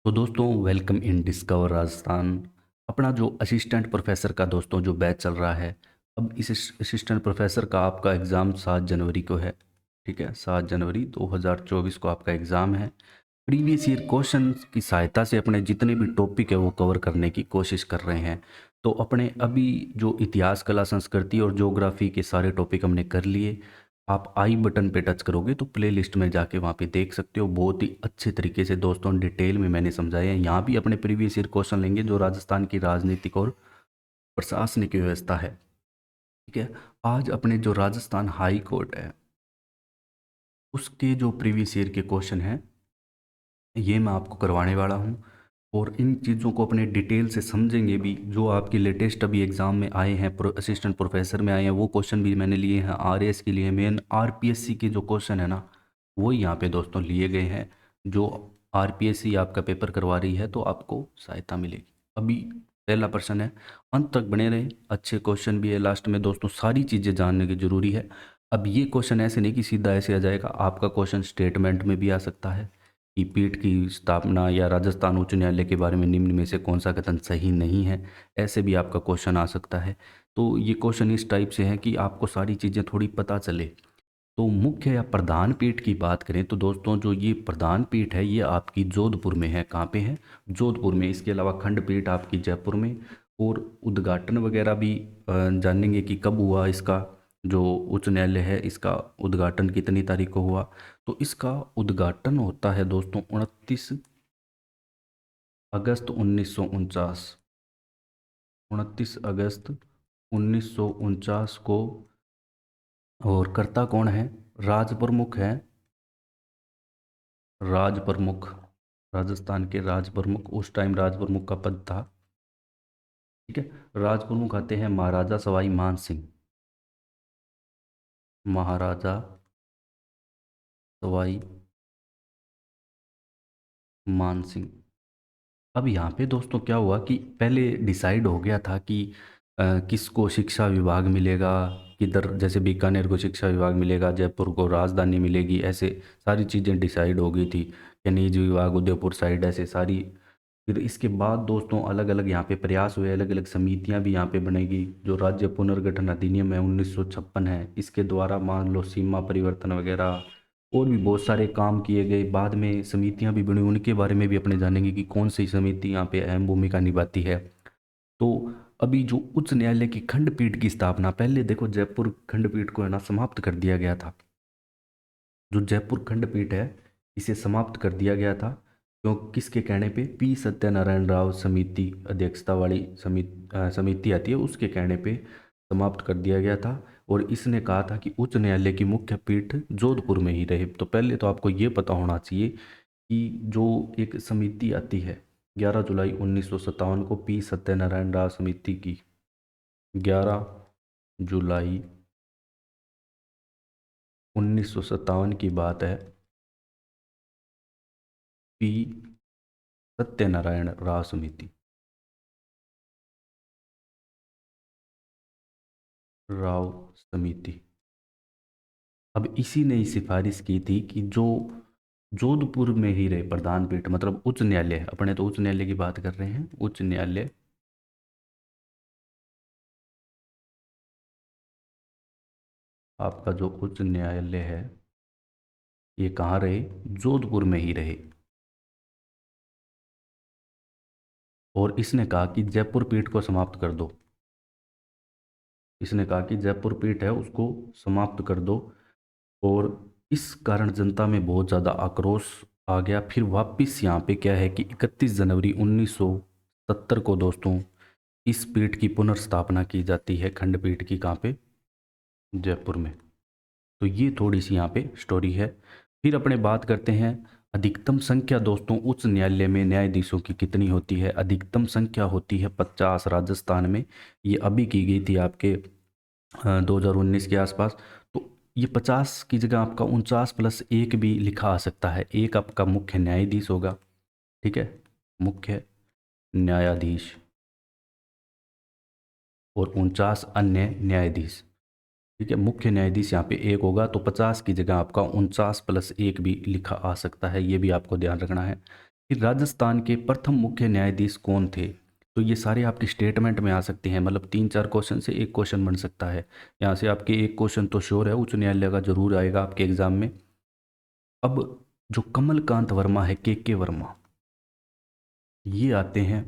तो दोस्तों welcome in discover Rajasthan. अपना जो असिस्टेंट प्रोफेसर का दोस्तों जो बैच चल रहा है, अब इस असिस्टेंट प्रोफेसर का आपका एग्ज़ाम 7 जनवरी को है। ठीक है, 7 जनवरी 2024 को आपका एग्ज़ाम है। प्रीवियस ईयर क्वेश्चन की सहायता से अपने जितने भी टॉपिक है वो कवर करने की कोशिश कर रहे हैं। तो अपने अभी जो इतिहास, कला, संस्कृति और ज्योग्राफी के सारे टॉपिक हमने कर लिए। आप आई बटन पे टच करोगे तो प्ले लिस्ट में जाके वहाँ पे देख सकते हो। बहुत ही अच्छे तरीके से दोस्तों डिटेल में मैंने समझाया है। यहाँ भी अपने प्रीवियस ईयर क्वेश्चन लेंगे जो राजस्थान की राजनीतिक और प्रशासनिक व्यवस्था है। ठीक है, आज अपने जो राजस्थान हाई कोर्ट है उसके जो प्रीवियस ईयर के क्वेश्चन हैं ये मैं आपको करवाने वाला हूँ। और इन चीज़ों को अपने डिटेल से समझेंगे भी। जो आपके लेटेस्ट अभी एग्ज़ाम में आए हैं, असिस्टेंट प्रोफेसर में आए हैं, वो क्वेश्चन भी मैंने लिए हैं। आरएएस के लिए मेन आरपीएससी के जो क्वेश्चन है ना, वो यहाँ पे दोस्तों लिए गए हैं। जो आरपीएससी आपका पेपर करवा रही है तो आपको सहायता मिलेगी। अभी पहला प्रश्न है, अंत तक बने रहे, अच्छे क्वेश्चन भी है लास्ट में दोस्तों, सारी चीज़ें जानने की ज़रूरी है। अब ये क्वेश्चन ऐसे नहीं कि सीधा ऐसे आ जाएगा, आपका क्वेश्चन स्टेटमेंट में भी आ सकता है कि पीठ की स्थापना या राजस्थान उच्च न्यायालय के बारे में निम्न में से कौन सा कथन सही नहीं है, ऐसे भी आपका क्वेश्चन आ सकता है। तो ये क्वेश्चन इस टाइप से है कि आपको सारी चीज़ें थोड़ी पता चले। तो मुख्य या प्रधान पीठ की बात करें तो दोस्तों जो ये प्रधान पीठ है ये आपकी जोधपुर में है। कहाँ पे है? जोधपुर में। इसके अलावा खंडपीठ आपकी जयपुर में। और उद्घाटन वगैरह भी जानेंगे कि कब हुआ इसका। जो उच्च न्यायालय है इसका उद्घाटन कितनी तारीख को हुआ। तो इसका उद्घाटन होता है दोस्तों 29 अगस्त 1949। 29 अगस्त 1949 को। और कर्ता कौन है? राज प्रमुख है। राज प्रमुख, राजस्थान के राज प्रमुख, उस टाइम राज प्रमुख का पद था। ठीक है, राज प्रमुख आते हैं महाराजा सवाई मान सिंह। महाराजा सवाई मान सिंह। अब यहाँ पे दोस्तों क्या हुआ कि पहले डिसाइड हो गया था कि किसको शिक्षा विभाग मिलेगा, किधर, जैसे बीकानेर को शिक्षा विभाग मिलेगा, जयपुर को राजधानी मिलेगी, ऐसे सारी चीज़ें डिसाइड हो गई थी। खनिज विभाग उदयपुर साइड, ऐसे सारी। फिर इसके बाद दोस्तों अलग अलग यहाँ पे प्रयास हुए, अलग अलग समितियाँ भी यहाँ पे बनेगी। जो राज्य पुनर्गठन अधिनियम है 1956 है, इसके द्वारा मान लो सीमा परिवर्तन वगैरह और भी बहुत सारे काम किए गए। बाद में समितियां भी बनी, उनके बारे में भी अपने जानेंगे कि कौन सी समिति यहाँ पे अहम भूमिका निभाती है। तो अभी जो उच्च न्यायालय की खंडपीठ की स्थापना, पहले देखो जयपुर खंडपीठ को है ना समाप्त कर दिया गया था। जो जयपुर खंडपीठ है इसे समाप्त कर दिया गया था। क्यों? किसके कहने पे? पी सत्यनारायण राव समिति अध्यक्षता वाली समिति आती है, उसके कहने पे समाप्त कर दिया गया था। और इसने कहा था कि उच्च न्यायालय की मुख्य पीठ जोधपुर में ही रहे। तो पहले तो आपको ये पता होना चाहिए कि जो एक समिति आती है 11 जुलाई 1957 को, पी सत्यनारायण राव समिति की, 11 जुलाई 1957 की बात है। पी सत्यनारायण राव समिति, राव समिति। अब इसी ने सिफारिश की थी कि जो जोधपुर में ही रहे प्रधान पीठ, मतलब उच्च न्यायालय, अपने तो उच्च न्यायालय की बात कर रहे हैं, उच्च न्यायालय। आपका जो उच्च न्यायालय है ये कहाँ रहे? जोधपुर में ही रहे। और इसने कहा कि जयपुर पीठ को समाप्त कर दो। इसने कहा कि जयपुर पीठ है उसको समाप्त कर दो। और इस कारण जनता में बहुत ज़्यादा आक्रोश आ गया। फिर वापस यहाँ पे क्या है कि 31 जनवरी 1970 को दोस्तों इस पीठ की पुनर्स्थापना की जाती है, खंडपीठ की। कहाँ पे? जयपुर में। तो ये थोड़ी सी यहाँ पे स्टोरी है। फिर अपने बात करते हैं अधिकतम संख्या दोस्तों उच्च न्यायालय में न्यायाधीशों की कितनी होती है। अधिकतम संख्या होती है 50 राजस्थान में। ये अभी की गई थी आपके 2019 के आसपास। तो ये 50 की जगह आपका 49+1 भी लिखा आ सकता है। एक आपका मुख्य न्यायाधीश होगा। ठीक है, मुख्य न्यायाधीश और 49 अन्य न्यायाधीश। ठीक है, मुख्य न्यायाधीश यहाँ पे एक होगा, तो 50 की जगह आपका 49+1 भी लिखा आ सकता है। ये भी आपको ध्यान रखना है। फिर राजस्थान के प्रथम मुख्य न्यायाधीश कौन थे? तो ये सारे आपके स्टेटमेंट में आ सकते हैं, मतलब 3-4 क्वेश्चन से एक क्वेश्चन बन सकता है। यहाँ से आपके एक क्वेश्चन तो श्योर है, उच्च न्यायालय का जरूर आएगा आपके एग्जाम में। अब जो कमलकांत वर्मा है, के वर्मा, ये आते हैं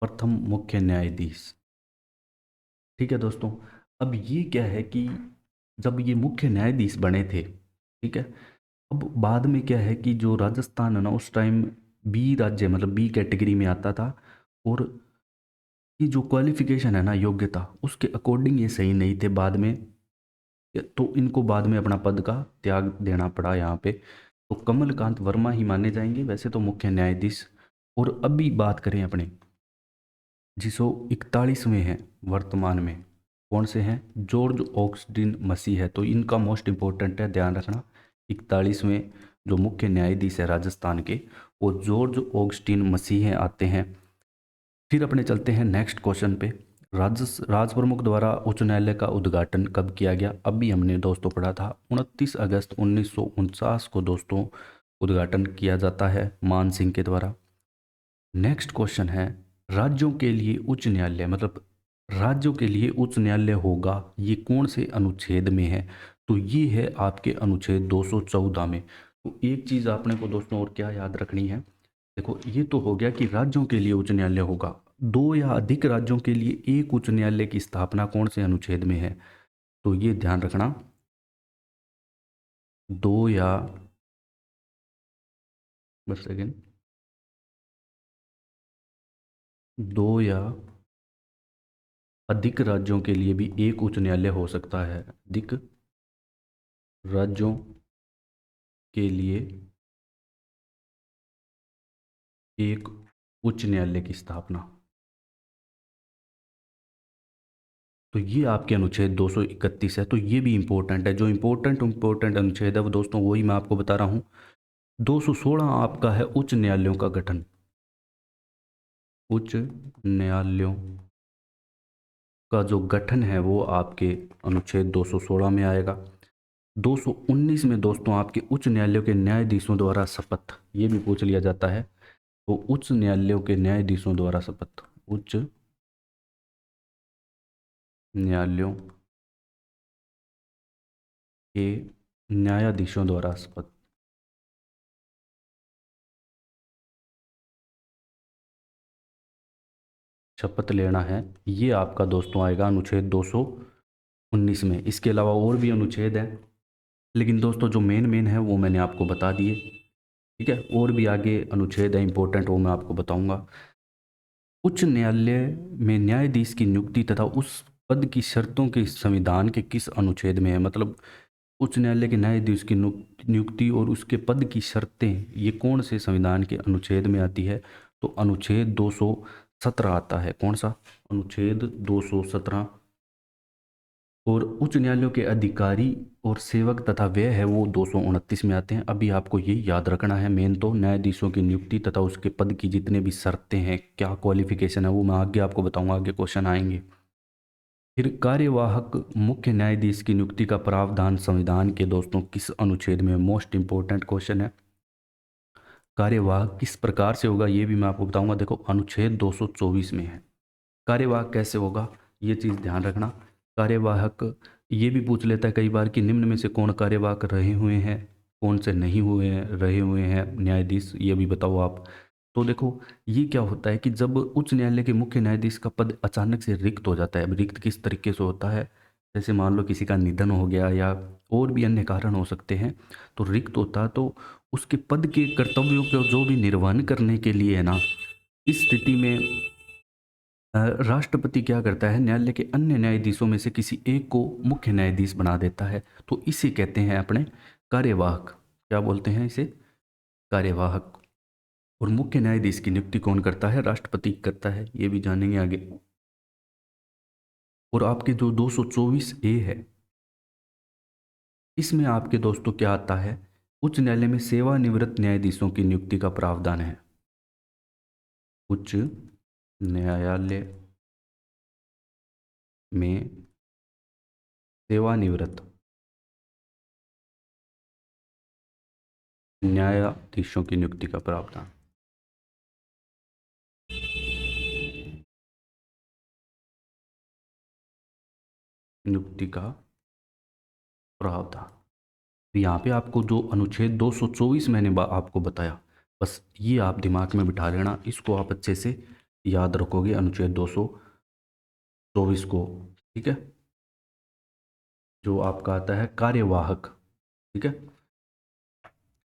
प्रथम मुख्य न्यायाधीश। ठीक है दोस्तों। अब ये क्या है कि जब ये मुख्य न्यायाधीश बने थे, ठीक है, अब बाद में क्या है कि जो राजस्थान है ना, उस टाइम बी राज्य, मतलब बी कैटेगरी में आता था, और ये जो क्वालिफिकेशन है ना, योग्यता, उसके अकॉर्डिंग ये सही नहीं थे बाद में, तो इनको बाद में अपना पद का त्याग देना पड़ा यहाँ पे। तो कमलकांत वर्मा ही माने जाएंगे वैसे तो मुख्य न्यायाधीश। और अभी बात करें अपने, जिसो 41वें हैं वर्तमान में, कौन से हैं? जॉर्ज ऑगस्टिन मसीह है, तो इनका मोस्ट इंपॉर्टेंट है, ध्यान रखना। 41वें जो मुख्य न्यायाधीश है राजस्थान के, वो जॉर्ज ऑगस्टिन मसीह आते हैं। फिर अपने चलते हैं नेक्स्ट क्वेश्चन पे। राज प्रमुख द्वारा उच्च न्यायालय का उद्घाटन कब किया गया? अभी हमने दोस्तों पढ़ा था 29 अगस्त 1949 को दोस्तों उद्घाटन किया जाता है मान सिंह के द्वारा। नेक्स्ट क्वेश्चन है, राज्यों के लिए उच्च न्यायालय, मतलब राज्यों के लिए उच्च न्यायालय होगा, ये कौन से अनुच्छेद में है? तो ये है आपके अनुच्छेद 214 में। तो एक चीज़ आपने को दोस्तों और क्या याद रखनी है, देखो ये तो हो गया कि राज्यों के लिए उच्च न्यायालय होगा, दो या अधिक राज्यों के लिए एक उच्च न्यायालय की स्थापना कौन से अनुच्छेद में है? तो ये ध्यान रखना, दो या, बस सेकेंड, दो या अधिक राज्यों के लिए भी एक उच्च न्यायालय हो सकता है। अधिक राज्यों के लिए एक उच्च न्यायालय की स्थापना, तो ये आपके अनुच्छेद 231 है। तो ये भी इंपॉर्टेंट है, जो इंपॉर्टेंट अनुच्छेद है वो दोस्तों वही मैं आपको बता रहा हूँ। 216 आपका है उच्च न्यायालयों का गठन। उच्च न्यायालयों का जो गठन है वो आपके अनुच्छेद 216 में आएगा। 219 में दोस्तों आपके उच्च न्यायालयों के न्यायाधीशों द्वारा शपथ, ये भी पूछ लिया जाता है। तो उच्च न्यायालयों के न्यायाधीशों द्वारा शपथ, उच्च न्यायालयों के न्यायाधीशों द्वारा शपथ, शपथ लेना है, ये आपका दोस्तों आएगा अनुच्छेद 219 में। इसके अलावा और भी अनुच्छेद हैं, लेकिन दोस्तों जो मेन मेन है वो मैंने आपको बता दिए। ठीक है, और भी आगे अनुच्छेद है इंपॉर्टेंट, वो मैं आपको बताऊंगा। उच्च न्यायालय में न्यायाधीश की नियुक्ति तथा उस पद की शर्तों के संविधान के किस अनुच्छेद में है? मतलब उच्च न्यायालय के न्यायाधीश की नियुक्ति और उसके पद की शर्तें, ये कौन से संविधान के अनुच्छेद में आती है? तो अनुच्छेद 217 आता है। कौन सा? अनुच्छेद 217। और उच्च न्यायालयों के अधिकारी और सेवक तथा व्यय है वो 229 में आते हैं। अभी आपको ये याद रखना है, मेन तो न्यायाधीशों की नियुक्ति तथा उसके पद की जितने भी शर्तें हैं, क्या क्वालिफिकेशन है, वो मैं आगे आपको बताऊंगा, आगे क्वेश्चन आएंगे। फिर कार्यवाहक मुख्य न्यायाधीश की नियुक्ति का प्रावधान संविधान के दोस्तों किस अनुच्छेद में? मोस्ट इंपॉर्टेंट क्वेश्चन है। कार्यवाहक किस प्रकार से होगा ये भी मैं आपको बताऊंगा। देखो अनुच्छेद 224 में है। कार्यवाहक कैसे होगा ये चीज़ ध्यान रखना। कार्यवाहक ये भी पूछ लेता है कई बार कि निम्न में से कौन कार्यवाहक रहे हुए हैं, कौन से नहीं हुए हैं, रहे हुए हैं न्यायाधीश, ये भी बताओ आप। तो देखो ये क्या होता है कि जब उच्च न्यायालय के मुख्य न्यायाधीश का पद अचानक से रिक्त हो जाता है। अब रिक्त किस तरीके से होता है, जैसे मान लो किसी का निधन हो गया या और भी अन्य कारण हो सकते हैं, तो रिक्त होता है, तो उसके पद के कर्तव्यों को जो भी निर्वहन करने के लिए है ना, इस स्थिति में राष्ट्रपति क्या करता है, न्यायालय के अन्य न्यायाधीशों में से किसी एक को मुख्य न्यायाधीश बना देता है। तो इसे कहते हैं अपने कार्यवाहक। क्या बोलते हैं इसे? कार्यवाहक। और मुख्य न्यायाधीश की नियुक्ति कौन करता है? राष्ट्रपति करता है, ये भी जानेंगे आगे। और आपके जो 224 ए है, इसमें आपके दोस्तों क्या आता है? उच्च न्यायालय में सेवानिवृत्त न्यायाधीशों की नियुक्ति का प्रावधान है। उच्च न्यायालय में सेवानिवृत्त न्यायाधीशों की नियुक्ति का प्रावधान। नियुक्ति का प्रावधान। तो यहाँ पे आपको जो अनुच्छेद 224 मैंने आपको बताया, बस ये आप दिमाग में बिठा लेना, इसको आप अच्छे से याद रखोगे, अनुच्छेद 224 को। ठीक है, जो आपका आता है कार्यवाहक। ठीक है,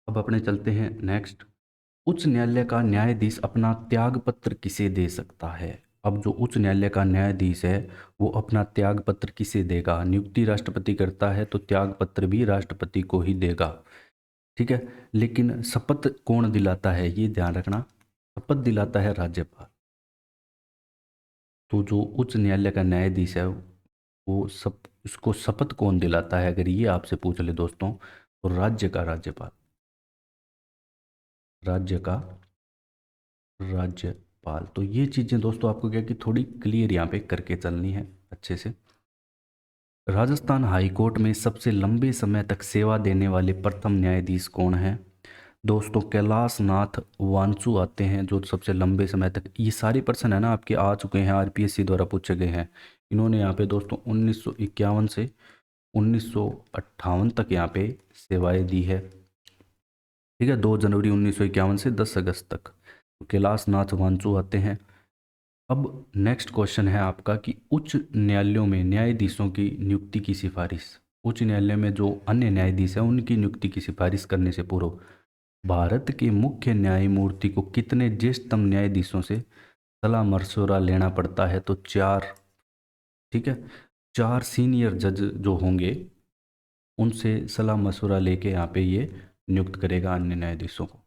अब अपने चलते हैं नेक्स्ट। उच्च न्यायालय का न्यायाधीश अपना त्याग पत्र किसे दे सकता है? अब जो उच्च न्यायालय का न्यायाधीश है वो अपना त्याग पत्र किसे देगा? नियुक्ति राष्ट्रपति करता है तो त्याग पत्र भी राष्ट्रपति को ही देगा। ठीक है, लेकिन शपथ कौन दिलाता है, ये ध्यान रखना, शपथ दिलाता है राज्यपाल। तो जो उच्च न्यायालय का न्यायाधीश है वो सब, उसको शपथ कौन दिलाता है, अगर ये आपसे पूछ ले दोस्तों, तो राज्य का राज्यपाल, राज्य का राज्यपाल। तो ये चीज़ें दोस्तों आपको क्या कि थोड़ी क्लियर यहाँ पे करके चलनी है अच्छे से। राजस्थान हाईकोर्ट में सबसे लंबे समय तक सेवा देने वाले प्रथम न्यायाधीश कौन है? दोस्तों कैलाश नाथ वांसु आते हैं जो सबसे लंबे समय तक, ये सारे पर्सन है ना आपके आ चुके हैं, आरपीएससी द्वारा पूछे गए हैं। इन्होंने यहाँ पे दोस्तों 1951 से 1958 तक यहाँ पे सेवाएं दी है। ठीक है, 2 जनवरी 1951 से 10 अगस्त तक तो कैलाश नाथ वांसु आते हैं। अब नेक्स्ट क्वेश्चन है आपका कि उच्च न्यायालयों में न्यायाधीशों की नियुक्ति की सिफारिश, उच्च न्यायालय में जो अन्य न्यायाधीश हैं उनकी नियुक्ति की सिफारिश करने से पूर्व भारत के मुख्य न्यायमूर्ति को कितने ज्येष्ठतम न्यायाधीशों से सलाह मशवरा लेना पड़ता है? तो 4। ठीक है, 4 सीनियर जज जो होंगे उनसे सलाह मशवरा लेके यहाँ पे ये नियुक्त करेगा अन्य न्यायाधीशों को।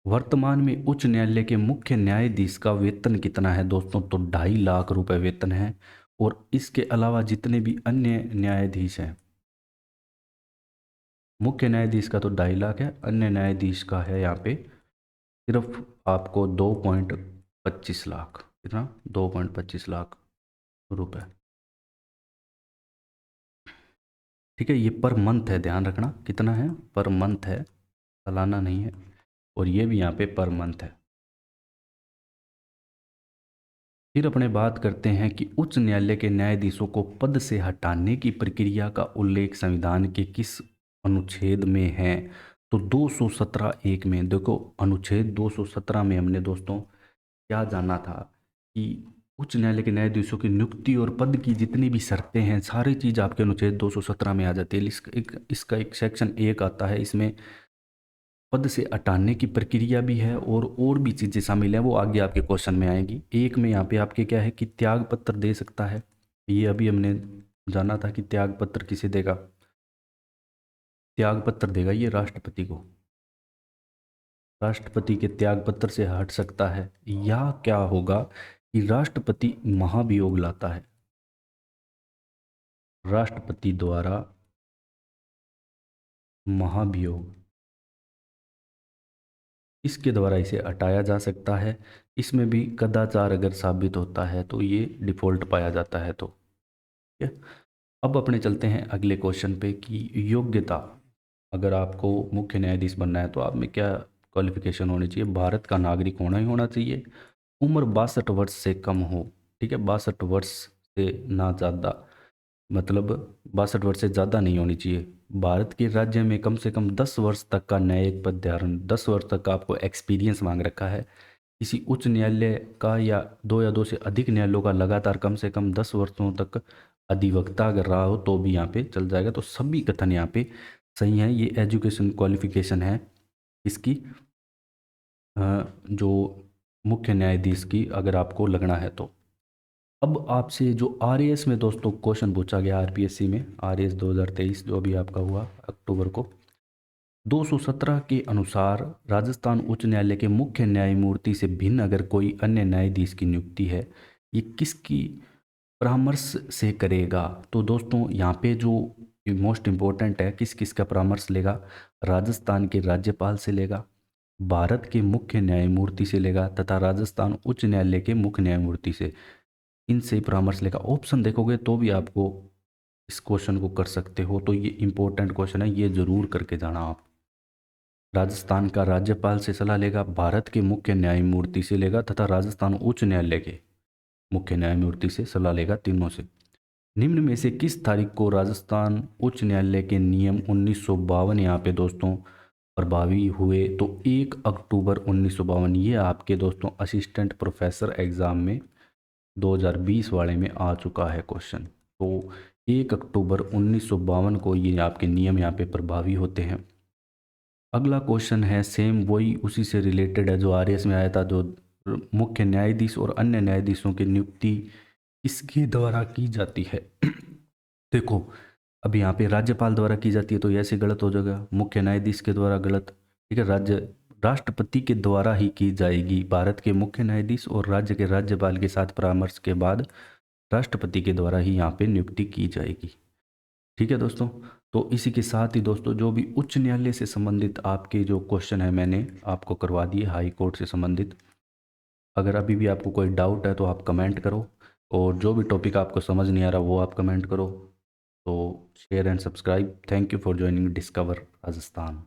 वर्तमान में उच्च न्यायालय के मुख्य न्यायाधीश का वेतन कितना है दोस्तों? तो 2.5 लाख रुपए वेतन है। और इसके अलावा जितने भी अन्य न्यायाधीश हैं, मुख्य न्यायाधीश का तो 2.5 लाख है, अन्य न्यायाधीश का है यहाँ पे सिर्फ आपको 2.25 लाख। कितना? 2.25 लाख रुपए। ठीक है, ये पर मंथ है, ध्यान रखना कितना है, पर मंथ है, सालाना नहीं है। और ये भी यहाँ पे पर मंथ है। फिर अपने बात करते हैं कि उच्च न्यायालय के न्यायाधीशों को पद से हटाने की प्रक्रिया का उल्लेख संविधान के किस अनुच्छेद में है? तो 217(1) में। देखो अनुच्छेद 217 में हमने दोस्तों क्या जाना था कि उच्च न्यायालय के न्यायाधीशों की नियुक्ति और पद की जितनी भी शर्तें हैं सारी चीज़ आपके अनुच्छेद 217 में आ जाती है। इसका एक सेक्शन 1 आता है, इसमें पद से हटाने की प्रक्रिया भी है और भी चीज़ें शामिल हैं, वो आगे आपके क्वेश्चन में आएंगी। एक में यहाँ पे आपके क्या है कि त्याग पत्र दे सकता है, ये अभी हमने जाना था कि त्याग पत्र किसे देगा, त्याग पत्र देगा ये राष्ट्रपति को, राष्ट्रपति के त्याग पत्र से हट सकता है। या क्या होगा कि राष्ट्रपति महाभियोग लाता है, राष्ट्रपति द्वारा महाभियोग, इसके द्वारा इसे हटाया जा सकता है। इसमें भी कदाचार अगर साबित होता है तो ये डिफ़ॉल्ट पाया जाता है। तो ठीक है, अब अपने चलते हैं अगले क्वेश्चन पे कि योग्यता, अगर आपको मुख्य न्यायाधीश बनना है तो आप में क्या क्वालिफिकेशन होनी चाहिए? भारत का नागरिक होना ही होना चाहिए, उम्र 62 वर्ष से कम हो। ठीक है, 62 वर्ष से ना ज़्यादा, मतलब 62 वर्ष से ज़्यादा नहीं होनी चाहिए। भारत के राज्य में कम से कम 10 वर्ष तक का न्यायिक पद धारण, 10 वर्ष तक का आपको एक्सपीरियंस मांग रखा है। किसी उच्च न्यायालय का या 2 से अधिक न्यायालयों का लगातार कम से कम 10 वर्षों तक अधिवक्ता अगर रहा हो तो भी यहाँ पे चल जाएगा। तो सभी कथन यहाँ पे सही है। ये एजुकेशन क्वालिफिकेशन है इसकी, जो मुख्य न्यायाधीश की अगर आपको लगना है तो। अब आपसे जो आरएएस में दोस्तों क्वेश्चन पूछा गया, आरपीएससी में आरएएस 2023 जो अभी आपका हुआ अक्टूबर को, 217 के अनुसार राजस्थान उच्च न्यायालय के मुख्य न्यायमूर्ति से भिन्न अगर कोई अन्य न्यायाधीश की नियुक्ति है, ये किसकी परामर्श से करेगा? तो दोस्तों यहाँ पे जो मोस्ट इम्पोर्टेंट है, किस किस का परामर्श लेगा? राजस्थान के राज्यपाल से लेगा, भारत के मुख्य न्यायमूर्ति से लेगा, तथा राजस्थान उच्च न्यायालय के मुख्य न्यायमूर्ति से, इनसे परामर्श लेगा। ऑप्शन देखोगे तो भी आपको इस क्वेश्चन को कर सकते हो। तो ये इंपॉर्टेंट क्वेश्चन है, ये जरूर करके जाना आप। राजस्थान का राज्यपाल से सलाह लेगा, भारत के मुख्य न्यायमूर्ति से लेगा, तथा राजस्थान उच्च न्यायालय के मुख्य न्यायमूर्ति से सलाह लेगा, तीनों से। निम्न में से किस तारीख को राजस्थान उच्च न्यायालय के नियम 1952 यहाँ पे दोस्तों प्रभावी हुए? तो 1 अक्टूबर 1952। ये आपके दोस्तों असिस्टेंट प्रोफेसर एग्ज़ाम में 2020 वाले में आ चुका है क्वेश्चन। तो 1 अक्टूबर 1952 को ये आपके नियम यहाँ पे प्रभावी होते हैं। अगला क्वेश्चन है सेम वही उसी से रिलेटेड है जो आरएस में आया था, जो मुख्य न्यायाधीश और अन्य न्यायाधीशों की नियुक्ति किसके द्वारा की जाती है? देखो, अब यहाँ पे राज्यपाल द्वारा की जाती है तो ऐसे गलत हो जाएगा, मुख्य न्यायाधीश के द्वारा गलत, ठीक है। राष्ट्रपति के द्वारा ही की जाएगी। भारत के मुख्य न्यायाधीश और राज्य के राज्यपाल के साथ परामर्श के बाद राष्ट्रपति के द्वारा ही यहाँ पे नियुक्ति की जाएगी, ठीक है दोस्तों। तो इसी के साथ ही दोस्तों जो भी उच्च न्यायालय से संबंधित आपके जो क्वेश्चन है मैंने आपको करवा दिए, हाई कोर्ट से संबंधित। अगर अभी भी आपको कोई डाउट है तो आप कमेंट करो, और जो भी टॉपिक आपको समझ नहीं आ रहा वो आप कमेंट करो। तो share and subscribe. Thank you for joining discover Rajasthan.